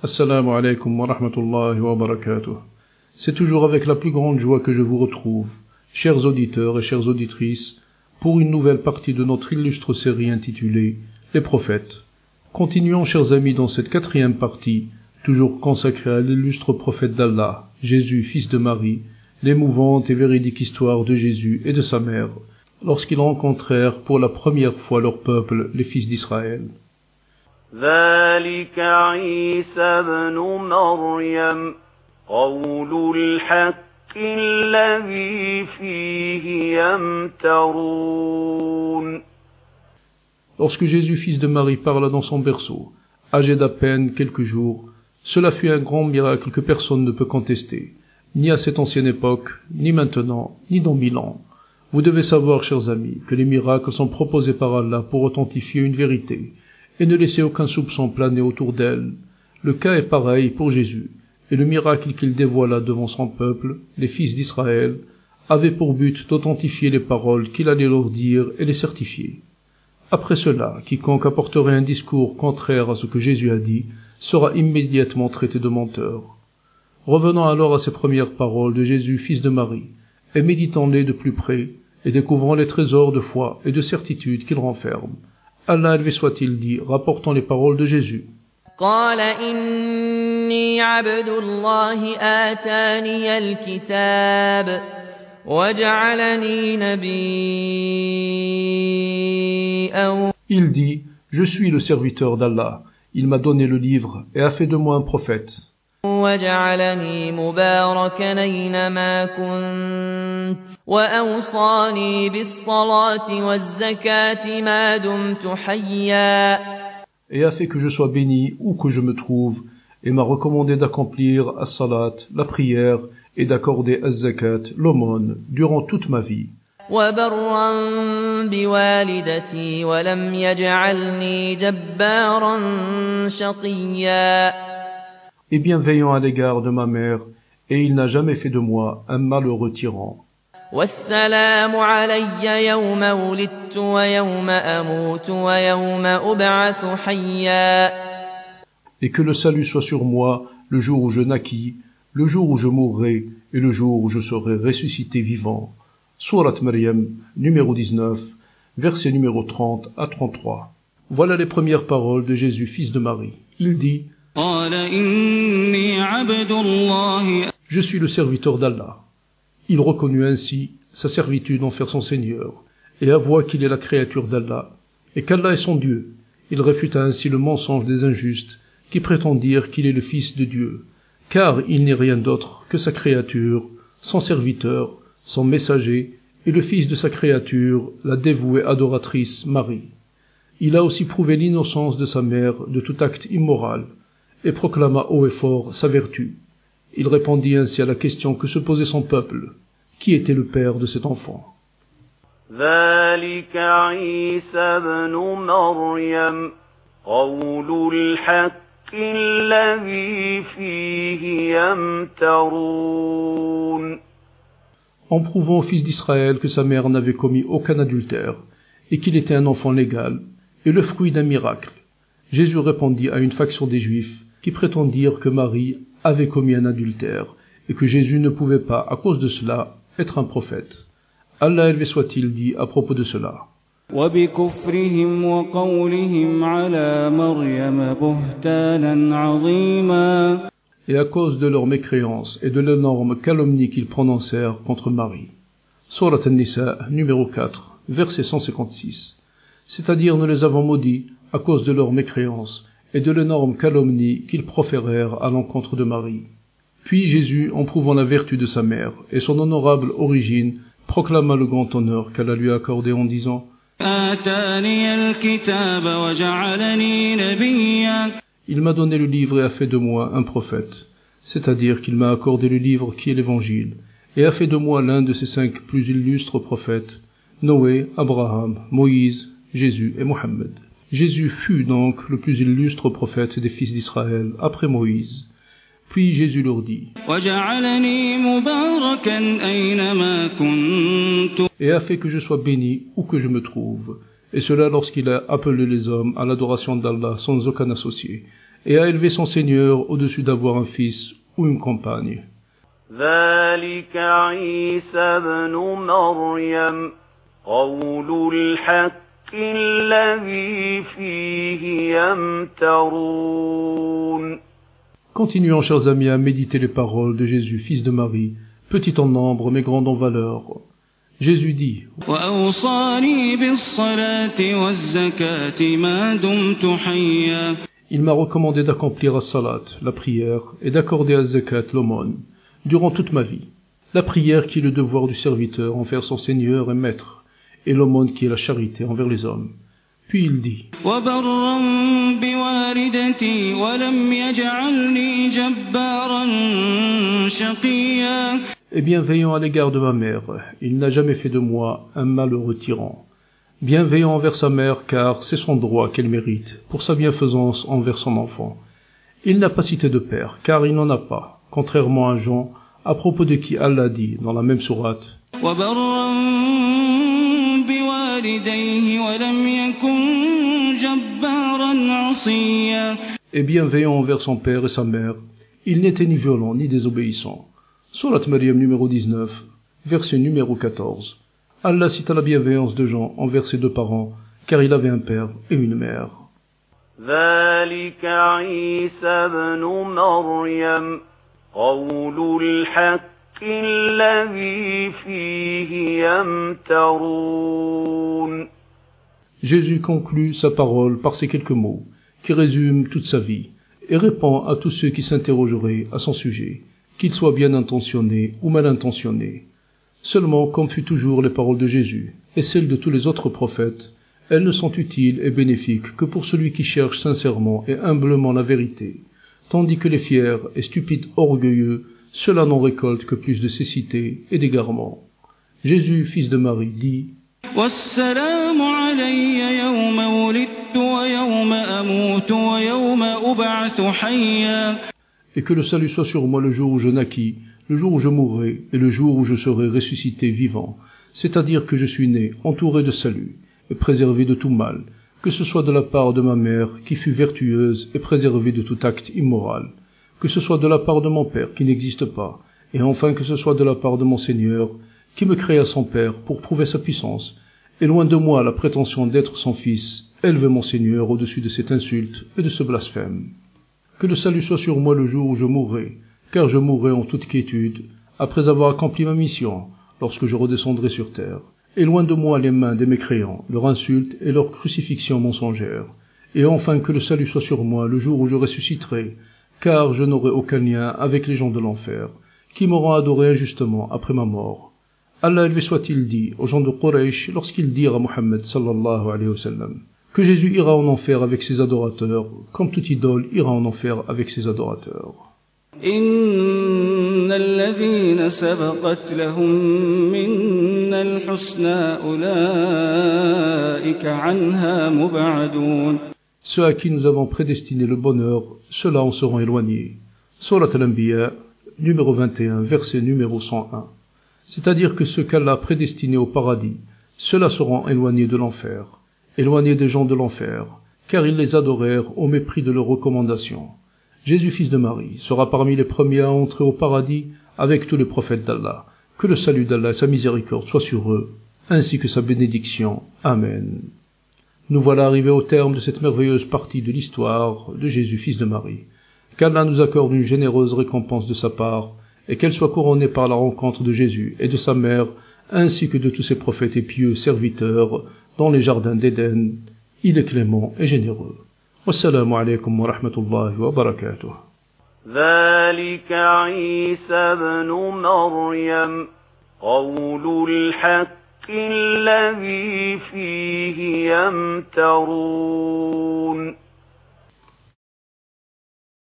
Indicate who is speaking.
Speaker 1: Assalamu alaikum wa rahmatullahi wa barakatuh. C'est toujours avec la plus grande joie que je vous retrouve, chers auditeurs et chères auditrices, pour une nouvelle partie de notre illustre série intitulée Les prophètes. Continuons, chers amis, dans cette quatrième partie, toujours consacrée à l'illustre prophète d'Allah, Jésus, fils de Marie, l'émouvante et véridique histoire de Jésus et de sa mère, lorsqu'ils rencontrèrent pour la première fois leur peuple, les fils d'Israël.
Speaker 2: ذلك عيسى ابن مريم قول الحق الذي فيه يمترون.
Speaker 1: Lorsque Jésus, fils de Marie, parla dans son berceau, âgé d'à peine quelques jours, cela fut un grand miracle que personne ne peut contester, ni à cette ancienne époque, ni maintenant, ni dans 1000 ans. Vous devez savoir, chers amis, que les miracles sont proposés par Allah pour authentifier une vérité, et ne laisser aucun soupçon planer autour d'elle. Le cas est pareil pour Jésus, et le miracle qu'il dévoila devant son peuple, les fils d'Israël, avait pour but d'authentifier les paroles qu'il allait leur dire et les certifier. Après cela, quiconque apporterait un discours contraire à ce que Jésus a dit, sera immédiatement traité de menteur. Revenons alors à ces premières paroles de Jésus, fils de Marie, et méditons-les de plus près, et découvrons les trésors de foi et de certitude qu'ils renferment. Allah élevé soit-il dit, rapportant les paroles de Jésus.
Speaker 3: قال إني عبد الله آتاني الكتاب وجعلني نبيا.
Speaker 1: Il dit, je suis le serviteur d'Allah. Il m'a donné le livre et a fait de moi un prophète.
Speaker 3: وجعلني مباركا أينما كنت وأوصاني بالصلاة والزكاة ما دمت حيا.
Speaker 1: Et a fait que je sois béni où que je me trouve, et m'a recommandé d'accomplir as-salat, la prière, et d'accorder az-zakat, l'aumône, durant toute ma vie.
Speaker 3: وبرا بوالدتي ولم يجعلني جبارا شقيا.
Speaker 1: Et bienveillant à l'égard de ma mère, et il n'a jamais fait de moi un malheureux tyran.
Speaker 3: والسلام علي يوم ولدت ويوم أموت ويوم أبعث حيا.
Speaker 1: Et que le salut soit sur moi le jour où je naquis, le jour où je mourrai, et le jour où je serai ressuscité vivant. Surat Maryam, numéro 19, verset numéro 30 à 33. Voilà les premières paroles de Jésus, fils de Marie. Il dit, je suis le serviteur d'Allah. Il reconnut ainsi sa servitude envers son Seigneur, et avoua qu'il est la créature d'Allah, et qu'Allah est son Dieu. Il réfuta ainsi le mensonge des injustes, qui prétendirent qu'il est le Fils de Dieu, car il n'est rien d'autre que sa créature, son serviteur, son messager, et le fils de sa créature, la dévouée adoratrice Marie. Il a aussi prouvé l'innocence de sa mère de tout acte immoral, et proclama haut et fort sa vertu. Il répondit ainsi à la question que se posait son peuple. Qui était le père de cet enfant?
Speaker 2: ذلك عيسى ابن مريم قول الحق الذي فيه يمترون.
Speaker 1: En prouvant au fils d'Israël que sa mère n'avait commis aucun adultère, et qu'il était un enfant légal, et le fruit d'un miracle, Jésus répondit à une faction des Juifs qui prétendirent que Marie avait commis un adultère, et que Jésus ne pouvait pas, à cause de cela, être un prophète. Allah élevé soit-il dit à propos de cela.
Speaker 4: وبكفرهم وقولهم على مريم بهتانا عظيما.
Speaker 1: Et à cause de leur mécréance et de l'énorme calomnie qu'ils prononcèrent contre Marie. Surat An-Nisa, numéro 4, verset 156. C'est-à-dire nous les avons maudits à cause de leur mécréance et de l'énorme calomnie qu'ils proférèrent à l'encontre de Marie. Puis Jésus, en prouvant la vertu de sa mère et son honorable origine, proclama le grand honneur qu'Allah lui a accordé en disant, il m'a donné le livre et a fait de moi un prophète, c'est-à-dire qu'il m'a accordé le livre qui est l'Évangile, et a fait de moi l'un de ses 5 plus illustres prophètes, Noé, Abraham, Moïse, Jésus et Mohammed. Jésus fut donc le plus illustre prophète des fils d'Israël après Moïse. Puis Jésus leur dit, et a fait que je sois béni où que je me trouve, et cela lorsqu'il a appelé les hommes à l'adoration d'Allah sans aucun associé, et a élevé son Seigneur au-dessus d'avoir un fils ou une compagne.
Speaker 2: ذلك عيسى بن مريم قول الحق الذي فيه يمترون.
Speaker 1: Continuons, chers amis, à méditer les paroles de Jésus, fils de Marie, petit en nombre mais grand en valeur. Jésus dit:
Speaker 4: وأوصاني بالصلاة والزكاة ما دمت حيا.
Speaker 1: Il m'a recommandé d'accomplir as-salat, la prière, et d'accorder az-zakat, l'aumône, durant toute ma vie. La prière qui est le devoir du serviteur envers son Seigneur et Maître, et l'aumône qui est la charité envers les hommes. Puis il dit:
Speaker 4: وبرا بوالدتي ولم يجعلني جبارا شقيا.
Speaker 1: Et bienveillant à l'égard de ma mère, il n'a jamais fait de moi un malheureux tyran. Bienveillant envers sa mère, car c'est son droit qu'elle mérite, pour sa bienfaisance envers son enfant. Il n'a pas cité de père, car il n'en a pas, contrairement à Jean, à propos de qui Allah dit, dans la même sourate:
Speaker 4: وبرا بوالديه ولم يكن جبارا عصيا.
Speaker 1: Et bienveillant envers son père et sa mère, il n'était ni violent ni désobéissant. Sourate Maryam numéro 19, verset numéro 14. Allah cita la bienveillance de Jean envers ses deux parents, car il avait un père et une mère.
Speaker 2: ذلك عيسى بن مريم قول الحق الذي فيه يمترون.
Speaker 1: Jésus conclut sa parole par ces quelques mots, qui résument toute sa vie, et répond à tous ceux qui s'interrogeraient à son sujet, qu'ils soient bien intentionnés ou mal intentionnés. Seulement, comme fut toujours les paroles de Jésus, et celles de tous les autres prophètes, elles ne sont utiles et bénéfiques que pour celui qui cherche sincèrement et humblement la vérité, tandis que les fiers et stupides orgueilleux, ceux-là n'en récoltent que plus de cécité et d'égarement. Jésus, fils de Marie, dit:
Speaker 4: والسلام علي يوم ولدت ويوم أموت ويوم أبعث حيا.
Speaker 1: Et que le salut soit sur moi le jour où je naquis, le jour où je mourrai et le jour où je serai ressuscité vivant, c'est-à-dire que je suis né, entouré de salut, et préservé de tout mal, que ce soit de la part de ma mère, qui fut vertueuse et préservée de tout acte immoral, que ce soit de la part de mon père, qui n'existe pas, et enfin que ce soit de la part de mon Seigneur, qui me créa son père pour prouver sa puissance, et loin de moi la prétention d'être son fils, élever mon Seigneur au-dessus de cette insulte et de ce blasphème. Que le salut soit sur moi le jour où je mourrai, car je mourrai en toute quiétude, après avoir accompli ma mission, lorsque je redescendrai sur terre. Et loin de moi les mains des mécréants, leur insulte et leur crucifixion mensongère. Et enfin que le salut soit sur moi le jour où je ressusciterai, car je n'aurai aucun lien avec les gens de l'enfer, qui m'auront adoré injustement après ma mort. Allah élevé soit-il dit aux gens de Quraysh lorsqu'ils dirent à Muhammad sallallahu alayhi wa sallam que Jésus ira en enfer avec ses adorateurs, comme toute idole ira en enfer avec ses adorateurs.
Speaker 4: إن الذين سبقت لهم منا الحسنى أولئك عنها مبعدون.
Speaker 1: Ceux à qui nous avons prédestiné le bonheur, ceux-là en seront éloignés. Surat al-Anbiya, numéro 21, verset numéro 101. C'est-à-dire que ceux qu'Allah a prédestinés au paradis, ceux-là seront éloignés de l'enfer, éloignés des gens de l'enfer, car ils les adorèrent au mépris de leurs recommandations. Jésus, fils de Marie, sera parmi les premiers à entrer au paradis avec tous les prophètes d'Allah. Que le salut d'Allah et sa miséricorde soient sur eux, ainsi que sa bénédiction. Amen. Nous voilà arrivés au terme de cette merveilleuse partie de l'histoire de Jésus, fils de Marie. Qu'Allah nous accorde une généreuse récompense de sa part, et qu'elle soit couronnée par la rencontre de Jésus et de sa mère, ainsi que de tous ses prophètes et pieux serviteurs, dans les jardins d'Éden. Il est clément et généreux. Wassalamu alaikum wa rahmatullahi wa barakatuh.
Speaker 2: ذلك عيسى بن مريم قول الحق الذي فيه يمترون.